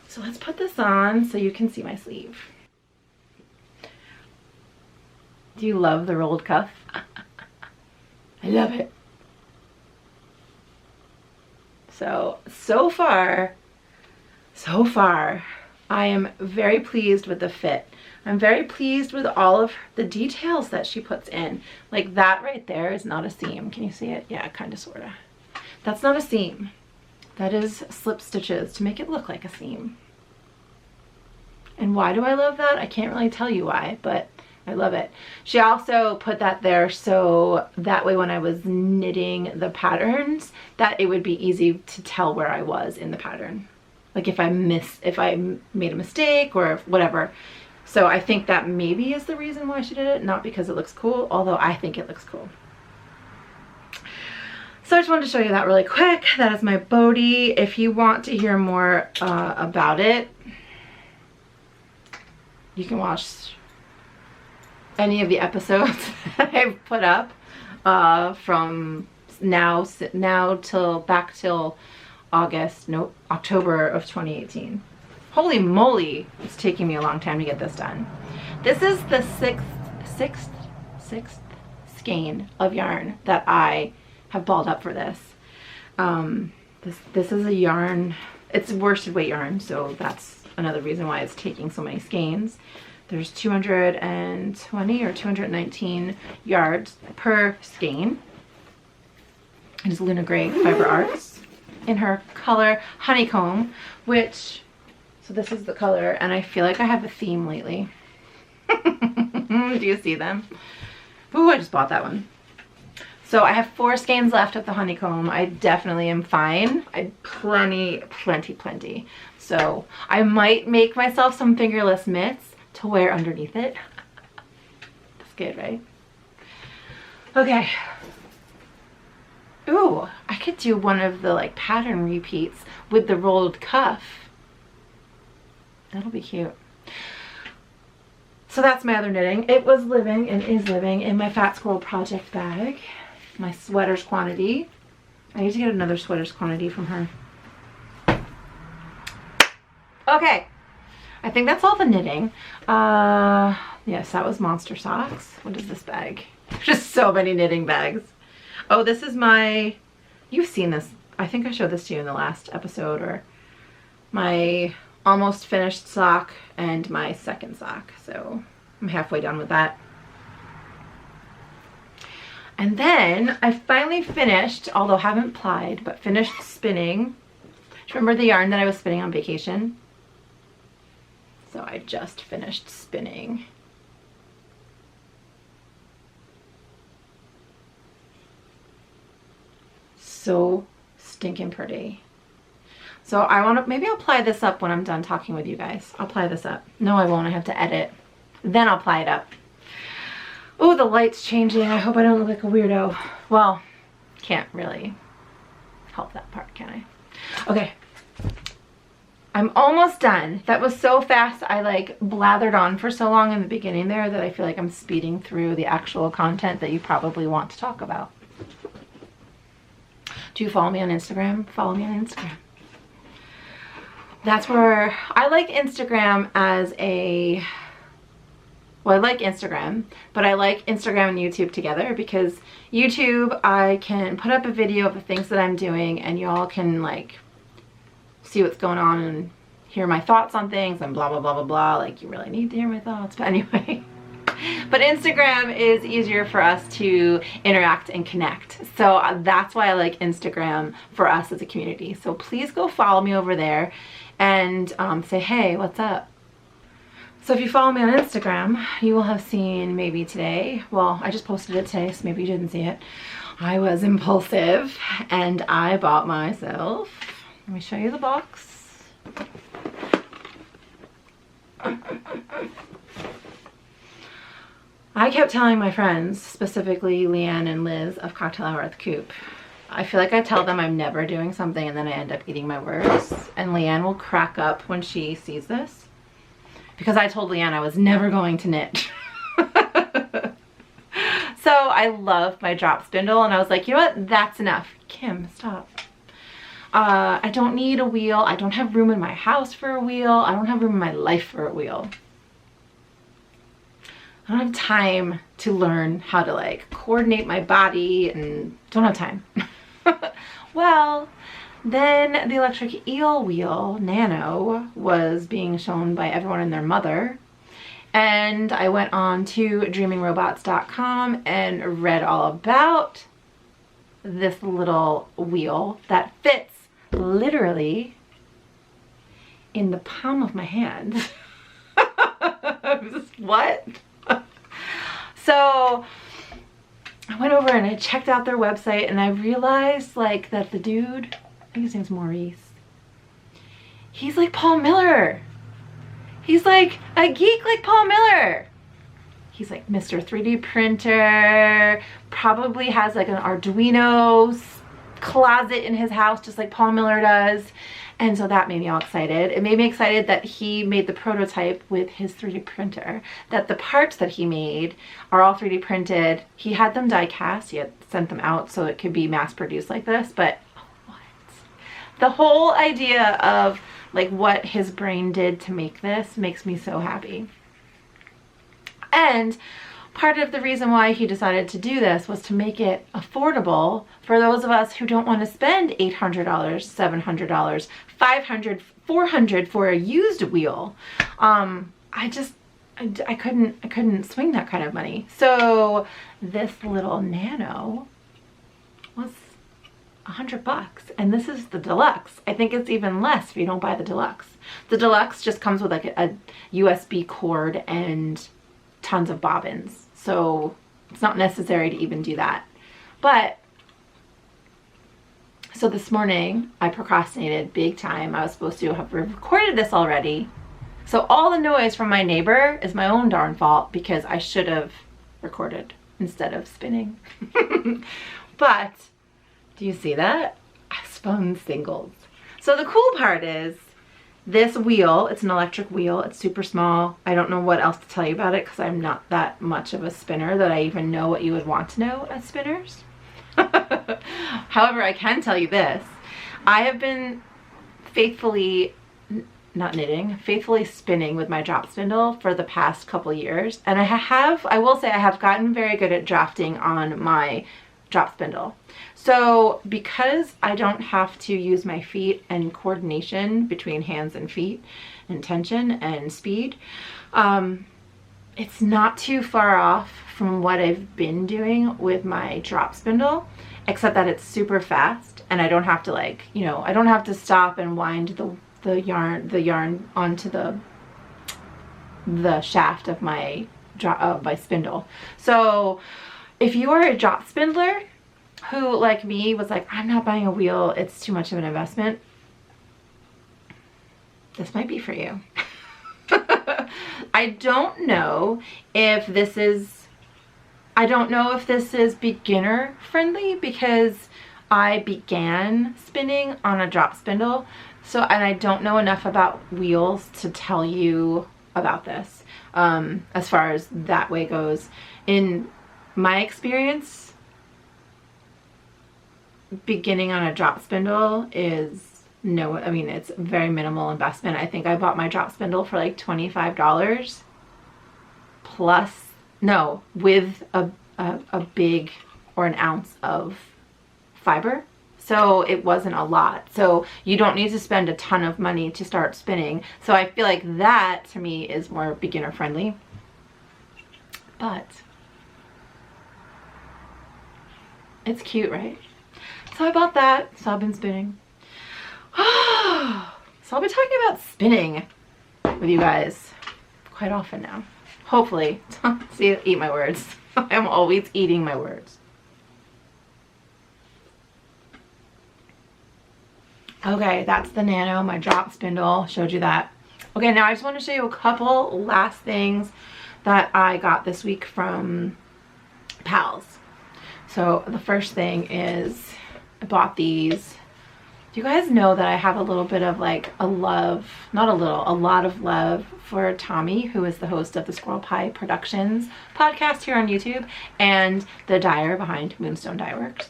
So let's put this on so you can see my sleeve. Do you love the rolled cuff? I love it. So far, I am very pleased with the fit. I'm very pleased with all of the details that she puts in. Like, that right there is not a seam. Can you see it? Yeah, kind of, sort of. That's not a seam. That is slip stitches to make it look like a seam. And why do I love that? I can't really tell you why, but I love it. She also put that there so that way when I was knitting the patterns, that it would be easy to tell where I was in the pattern. Like if I made a mistake or whatever. So I think that maybe is the reason why she did it, not because it looks cool, although I think it looks cool. So I just wanted to show you that really quick. That is my Bodhi. If you want to hear more about it, you can watch any of the episodes that I've put up from now till October of 2018. Holy moly, it's taking me a long time to get this done. This is the sixth skein of yarn that I have balled up for this. This is a yarn, it's worsted weight yarn, so that's another reason why it's taking so many skeins. There's 220 or 219 yards per skein. It is Luna Gray Fiber Arts in her color Honeycomb, which, so this is the color, and I feel like I have a theme lately. Do you see them? Ooh, I just bought that one. So I have 4 skeins left of the Honeycomb. I definitely am fine. I plenty. So I might make myself some fingerless mitts to wear underneath it. That's good, right? Okay. Ooh, I could do one of the like pattern repeats with the rolled cuff. That'll be cute. So that's my other knitting. It was living and is living in my Fat Squirrel project bag. My sweaters quantity. I need to get another sweaters quantity from her. Okay. I think that's all the knitting. Yes, that was Monster Socks. What is this bag? Just so many knitting bags. Oh, this is my, you've seen this. I think I showed this to you in the last episode, or my almost finished sock and my second sock. So I'm halfway done with that. And then I finally finished, although haven't plied, but finished spinning. Do you remember the yarn that I was spinning on vacation? So I just finished spinning. So stinking pretty. So I want to, maybe I'll ply this up when I'm done talking with you guys. I'll ply this up. No, I won't. I have to edit. Then I'll ply it up. Oh, the light's changing. I hope I don't look like a weirdo. Well, can't really help that part, can I? Okay. I'm almost done. That was so fast. I like blathered on for so long in the beginning there that I feel like I'm speeding through the actual content that you probably want to talk about. Do you follow me on Instagram? Follow me on Instagram. That's where I like Instagram as a, well, I like Instagram, but I like Instagram and YouTube together, because YouTube, I can put up a video of the things that I'm doing and y'all can like see what's going on and hear my thoughts on things and blah, blah, blah, blah, blah. Like, you really need to hear my thoughts. But anyway, But Instagram is easier for us to interact and connect. So that's why I like Instagram for us as a community. So please go follow me over there and say, hey, what's up? So if you follow me on Instagram, you will have seen maybe today, well, I just posted it today, so maybe you didn't see it. I was impulsive and I bought myself, let me show you the box. I kept telling my friends, specifically Leanne and Liz of Cocktail Hour at the Coop, I feel like I tell them I'm never doing something and then I end up eating my words. And Leanne will crack up when she sees this because I told Leanne I was never going to knit. So I love my drop spindle and I was like, you know what, that's enough. Kim, stop. I don't need a wheel. I don't have room in my house for a wheel. I don't have room in my life for a wheel. I don't have time to learn how to like coordinate my body and don't have time. Well, then the electric eel wheel nano was being shown by everyone and their mother. And I went on to dreamingrobots.com and read all about this little wheel that fits literally in the palm of my hand. What? So I went over and I checked out their website and I realized like that the dude, I think his name's Maurice, he's like Paul Miller. He's like a geek like Paul Miller. He's like Mr. 3D printer, probably has like an Arduino closet in his house just like Paul Miller does. And so that made me all excited. It made me excited that he made the prototype with his 3D printer, that the parts that he made are all 3D printed. He had them die cast, he had sent them out so it could be mass produced like this, but what? The whole idea of like what his brain did to make this makes me so happy. And part of the reason why he decided to do this was to make it affordable for those of us who don't want to spend $800, $700, $500, $400 for a used wheel. I couldn't swing that kind of money. So this little nano was $100, and this is the deluxe. I think it's even less if you don't buy the deluxe. The deluxe just comes with like a USB cord and tons of bobbins, so it's not necessary to even do that. But so this morning I procrastinated big time. I was supposed to have recorded this already, so all the noise from my neighbor is my own darn fault because I should have recorded instead of spinning. But do you see that? I spun singles. So the cool part is this wheel, it's an electric wheel, it's super small. I don't know what else to tell you about it because I'm not that much of a spinner that I even know what you would want to know as spinners. However, I can tell you this. I have been faithfully, not knitting, faithfully spinning with my drop spindle for the past couple years. And I will say I have gotten very good at drafting on my drop spindle. So because I don't have to use my feet and coordination between hands and feet and tension and speed, it's not too far off from what I've been doing with my drop spindle, except that it's super fast and I don't have to like, you know, I don't have to stop and wind the yarn onto the shaft of my spindle. So if you are a drop spindler who, like me, was like, I'm not buying a wheel, it's too much of an investment, this might be for you. I don't know if this is beginner friendly because I began spinning on a drop spindle. So, and I don't know enough about wheels to tell you about this as far as that way goes. In my experience, beginning on a drop spindle is it's very minimal investment. I think I bought my drop spindle for like $25 with a big or an ounce of fiber. So it wasn't a lot. So you don't need to spend a ton of money to start spinning. So I feel like that to me is more beginner friendly. but it's cute, right? So I bought that. So I've been spinning. So I'll be talking about spinning with you guys quite often now. Hopefully. See, eat my words. I'm always eating my words. Okay, that's the Nano, my drop spindle. Showed you that. Okay, now I just want to show you a couple last things that I got this week from Pals. So the first thing is I bought these. Do you guys know that I have a little bit of like a love, not a little, a lot of love for Tommy, who is the host of the Squirrel Pie Productions podcast here on YouTube and the dyer behind Moonstone Dye Works.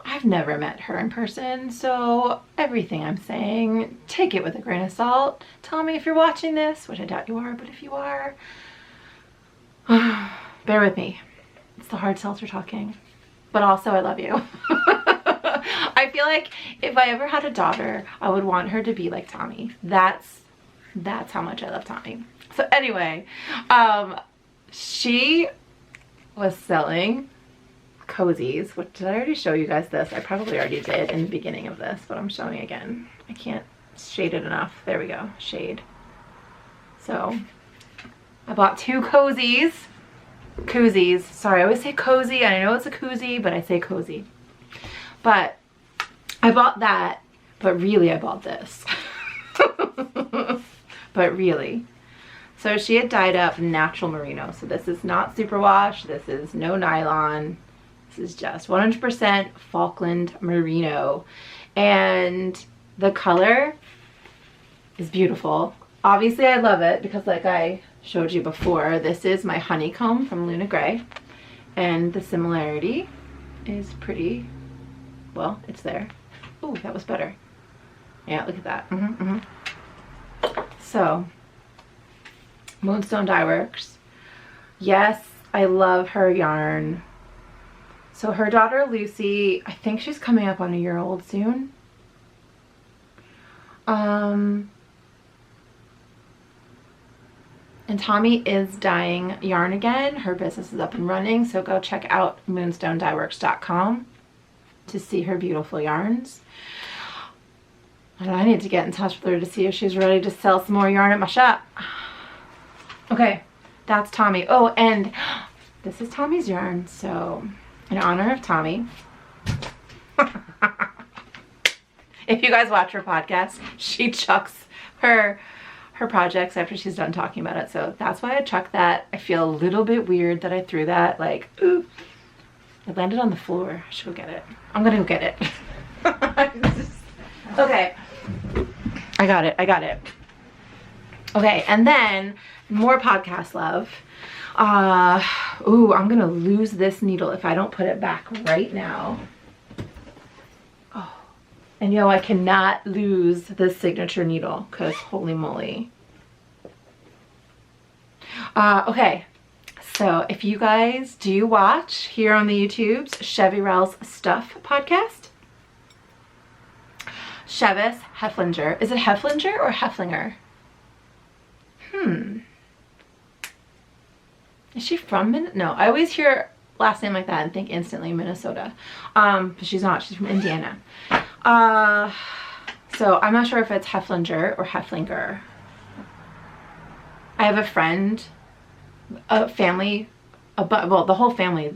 I've never met her in person, so everything I'm saying, take it with a grain of salt. Tommy, if you're watching this, which I doubt you are, but if you are, bear with me. It's the hard seltzer talking. But also, I love you. I feel like if I ever had a daughter, I would want her to be like Tommy. That's how much I love Tommy. So anyway, she was selling cozies, which did I already show you guys this? I probably already did in the beginning of this, but I'm showing again. I can't shade it enough. There we go, shade. So I bought 2 cozies. Koozies. Sorry, I always say cozy. I know it's a koozie, but I say cozy. But I bought that, but really I bought this. But really. So she had dyed up natural merino. So this is not superwash. This is no nylon. This is just 100% Falkland merino. And the color is beautiful. Obviously I love it because like I showed you before, this is my honeycomb from Luna Grey, and the similarity is pretty, well, it's there. Oh, that was better. Yeah, look at that. So Moonstone Dye Works. Yes, I love her yarn. So her daughter Lucy, I think she's coming up on a year old soon. And Tommy is dyeing yarn again. Her business is up and running, so go check out moonstonedyeworks.com to see her beautiful yarns. And I need to get in touch with her to see if she's ready to sell some more yarn at my shop. Okay, that's Tommy. Oh, and this is Tommy's yarn, so in honor of Tommy. If you guys watch her podcast, she chucks her projects after she's done talking about it, so that's why I chucked that. I feel a little bit weird that I threw that, like, ooh, it landed on the floor. I should go get it. I'm gonna go get it. Okay, I got it. Okay, and then more podcast love. Ooh, I'm gonna lose this needle if I don't put it back right now. Oh, and I cannot lose this signature needle because holy moly. Okay, so if you guys do watch here on the YouTubes, Chevy Rel's Stuff podcast, Chevis Heflinger. Is it Heflinger or Heflinger? Is she from No, I always hear last name like that and think instantly Minnesota. But she's not. She's from Indiana. So I'm not sure if it's Heflinger or Heflinger. I have a friend, a family, well, the whole family,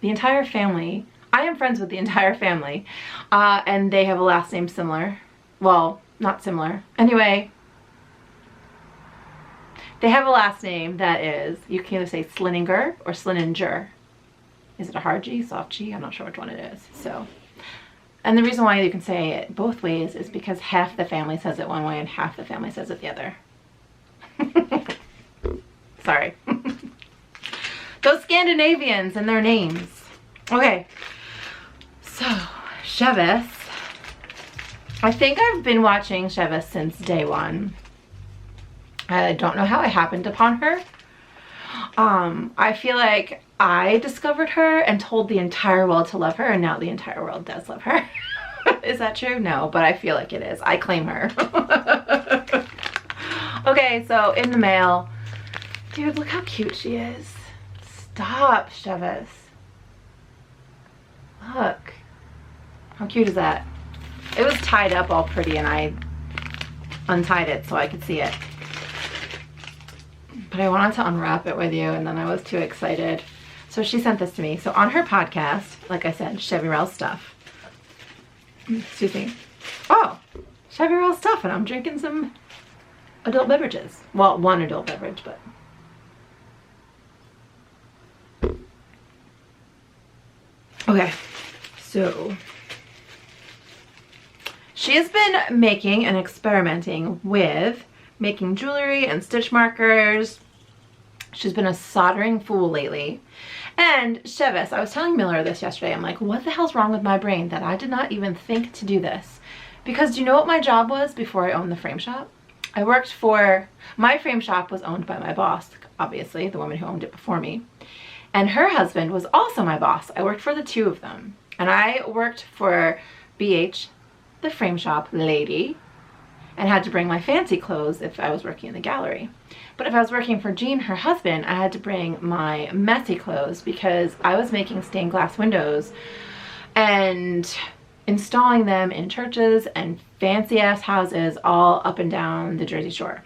the entire family. I am friends with the entire family, and they have a last name similar. Well, not similar. Anyway, they have a last name that is, you can either say Slininger or Slininger. Is it a hard G, soft G? I'm not sure which one it is. So, and the reason why you can say it both ways is because half the family says it one way and half the family says it the other. Sorry. Those Scandinavians and their names. Okay, so Chevis. I think I've been watching Chevis since day one. I don't know how I happened upon her. I feel like I discovered her and told the entire world to love her, and now the entire world does love her. Is that true? No, but I feel like it is. I claim her. Okay, so in the mail. Dude, look how cute she is. Stop, Chevis. Look. How cute is that? It was tied up all pretty and I untied it so I could see it. But I wanted to unwrap it with you and then I was too excited. So she sent this to me. So on her podcast, like I said, Chevy Rell Stuff. Excuse me. Oh, Chevy Rell Stuff, and I'm drinking some adult beverages. Well, one adult beverage, but. Okay, so she has been making and experimenting with making jewelry and stitch markers. She's been a soldering fool lately. And Chevis, I was telling Miller this yesterday. I'm like, what the hell's wrong with my brain that I did not even think to do this? Because do you know what my job was before I owned the frame shop? I worked for, my frame shop was owned by my boss, obviously, the woman who owned it before me. And her husband was also my boss. I worked for the two of them. And I worked for BH, the frame shop lady, and had to bring my fancy clothes if I was working in the gallery. But if I was working for Jean, her husband, I had to bring my messy clothes because I was making stained glass windows and installing them in churches and fancy ass houses all up and down the Jersey Shore.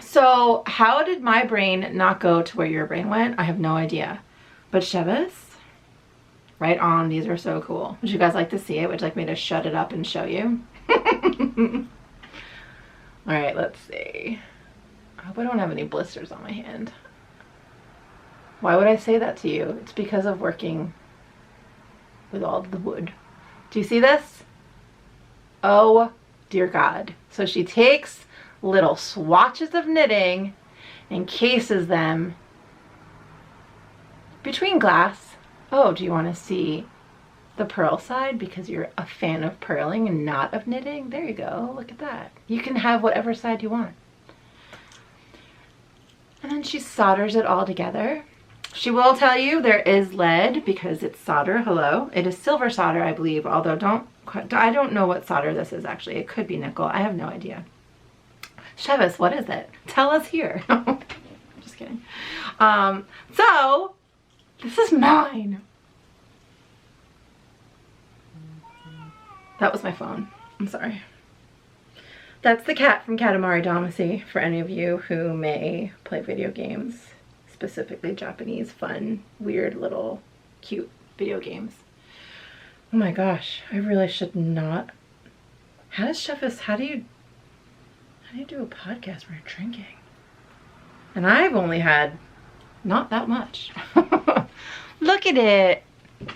So how did my brain not go to where your brain went? I have no idea. But Chevis, right on, these are so cool. Would you guys like to see it? Would you like me to shut it up and show you? All right, let's see. I hope I don't have any blisters on my hand. Why would I say that to you? It's because of working with all the wood. Do you see this? Oh, dear God. So she takes little swatches of knitting, encases them between glass. Oh, do you want to see the purl side because you're a fan of purling and not of knitting? There you go. Look at that. You can have whatever side you want. And then she solders it all together. She will tell you there is lead because it's solder. Hello. It is silver solder, I believe, although I don't know what solder this is actually. It could be nickel. I have no idea. Chevis, what is it? Tell us here. Just kidding. So this is mine. That was my phone. I'm sorry. That's the cat from Katamari Damacy, for any of you who may play video games, specifically Japanese, fun, weird, little, cute video games. Oh my gosh, I really should not. How do you do a podcast where you're drinking? And I've only had not that much. Look at it. Do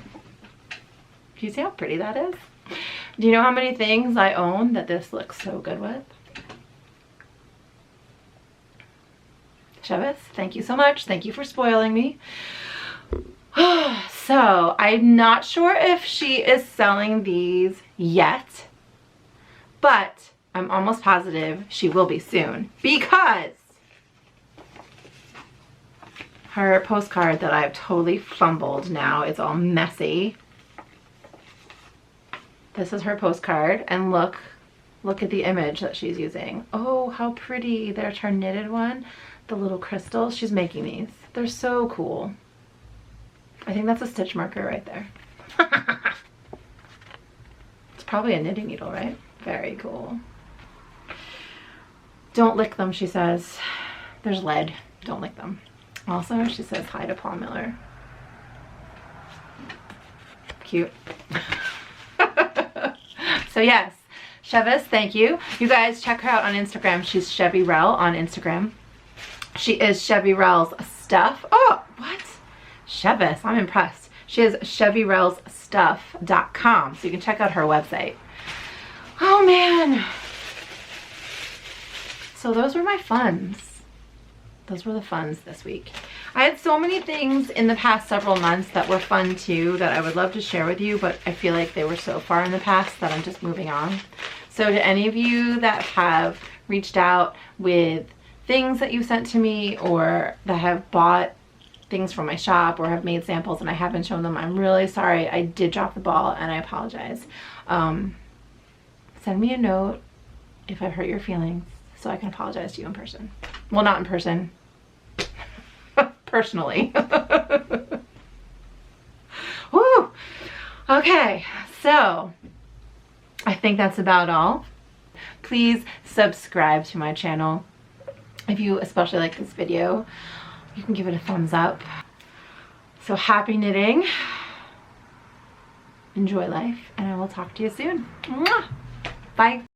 you see how pretty that is? Do you know how many things I own that this looks so good with? Chevis, thank you so much. Thank you for spoiling me. So I'm not sure if she is selling these yet, but I'm almost positive she will be soon because her postcard that I've totally fumbled now, it's all messy. This is her postcard, and look at the image that she's using. Oh, how pretty. There's her knitted one. The little crystals. She's making these. They're so cool. I think that's a stitch marker right there. It's probably a knitting needle, right? Very cool. Don't lick them, she says. There's lead. Don't lick them. Also, she says hi to Paul Miller. Cute. So yes, Chevis, thank you. You guys check her out on Instagram. She's Chevy Rell on Instagram. She is Chevy Rell's Stuff. Oh, what? Chevis, I'm impressed. She is chevyrellsstuff.com, so you can check out her website. Oh man. So those were my funds. Those were the funds this week. I had so many things in the past several months that were fun too that I would love to share with you, but I feel like they were so far in the past that I'm just moving on. So to any of you that have reached out with things that you sent to me or that have bought things from my shop or have made samples and I haven't shown them, I'm really sorry. I did drop the ball and I apologize. Send me a note if I've hurt your feelings. so I can apologize to you in person. Well, not in person. Personally. Woo! Okay, so I think that's about all. Please subscribe to my channel. If you especially like this video, you can give it a thumbs up. So happy knitting. Enjoy life, and I will talk to you soon. Mwah! Bye.